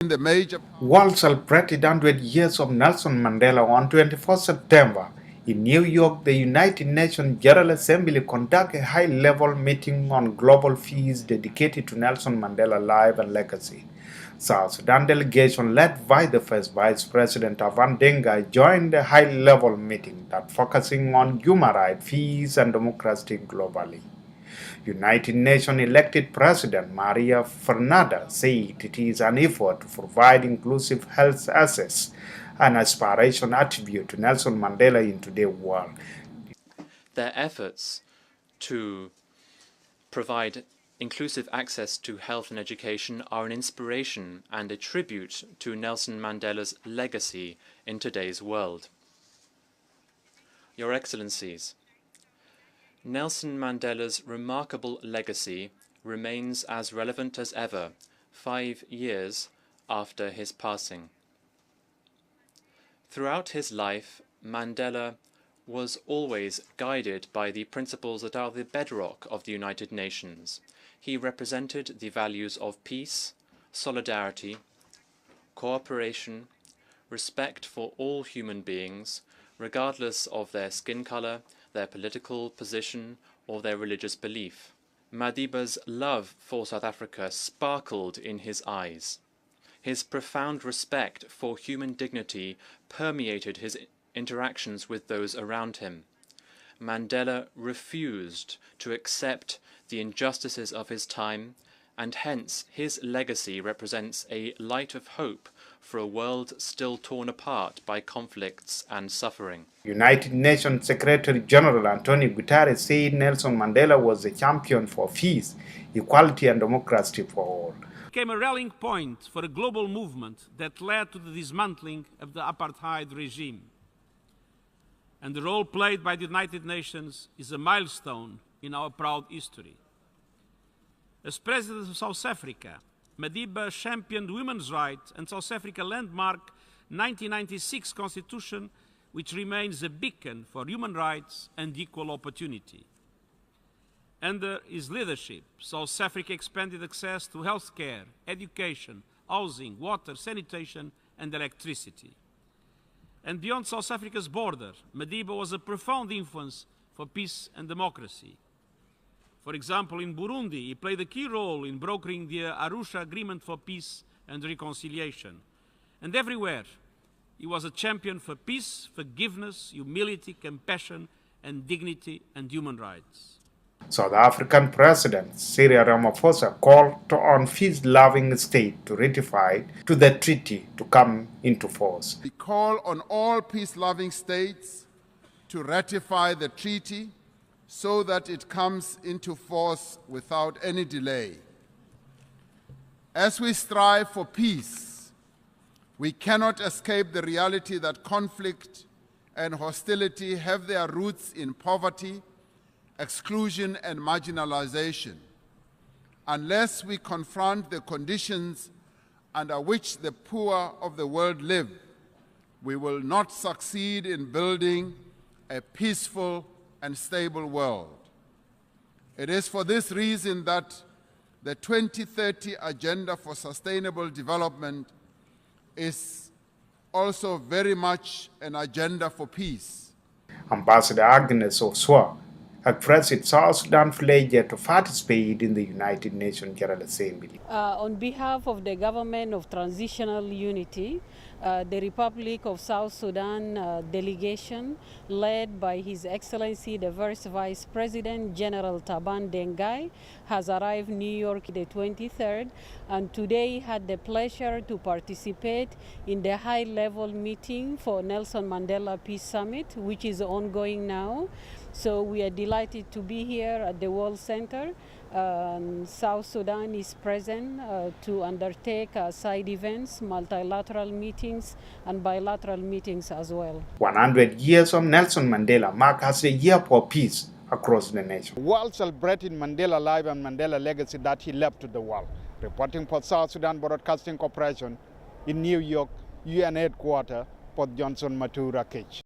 The major World celebrated 100 years of Nelson Mandela on 24 September. In New York, the United Nations General Assembly conducted a high-level meeting on global peace dedicated to Nelson Mandela's life and legacy. South Sudan delegation led by the first Vice President Taban Deng joined the high-level meeting that focusing on human rights, peace, and democracy globally. United Nations elected President Malaria said it is an effort to provide inclusive health access, an aspiration attribute to Nelson Mandela in today's world. Their efforts to provide inclusive access to health and education are an inspiration and a tribute to Nelson Mandela's legacy in today's world. Your Excellencies, Nelson Mandela's remarkable legacy remains as relevant as ever, 5 years after his passing. Throughout his life, Mandela was always guided by the principles that are the bedrock of the United Nations. He represented the values of peace, solidarity, cooperation, respect for all human beings, regardless of their skin color, their political position, or their religious belief. Madiba's love for South Africa sparkled in his eyes. His profound respect for human dignity permeated his interactions with those around him. Mandela refused to accept the injustices of his time, and hence his legacy represents a light of hope for a world still torn apart by conflicts and suffering. United Nations Secretary General Antonio Guterres said Nelson Mandela was a champion for peace, equality, and democracy for all. It became a rallying point for a global movement that led to the dismantling of the apartheid regime. And the role played by the United Nations is a milestone in our proud history. As President of South Africa, Madiba championed women's rights and South Africa landmark 1996 Constitution, which remains a beacon for human rights and equal opportunity. Under his leadership, South Africa expanded access to health care, education, housing, water, sanitation, and electricity. And beyond South Africa's border, Madiba was a profound influence for peace and democracy. For example, in Burundi, he played a key role in brokering the Arusha Agreement for Peace and Reconciliation. And everywhere, he was a champion for peace, forgiveness, humility, compassion, and dignity and human rights. South African President Cyril Ramaphosa called on peace-loving states to ratify the treaty to come into force. We call on all peace-loving states to ratify the treaty so that it comes into force without any delay. As we strive for peace, we cannot escape the reality that conflict and hostility have their roots in poverty, exclusion, and marginalization. Unless we confront the conditions under which the poor of the world live, we will not succeed in building a peaceful and stable world. It is for this reason that the 2030 Agenda for Sustainable Development is also very much an agenda for peace. Ambassador Agnes Oswa expressed South Sudan's pledge to participate in the United Nations General Assembly. On behalf of the Government of Transitional Unity, the Republic of South Sudan delegation, led by His Excellency the First Vice President General Taban Deng, has arrived in New York the 23rd, and today had the pleasure to participate in the high-level meeting for Nelson Mandela Peace Summit, which is ongoing now. So we are delighted to be here at the World Center. South Sudan is present to undertake side events, multilateral meetings, and bilateral meetings as well. 100 years of Nelson Mandela mark as a year for peace across the nation. World celebrating Mandela life and Mandela legacy that he left to the world. Reporting for South Sudan Broadcasting Corporation in New York, UN headquarters, Port Johnson, Matura, Cage.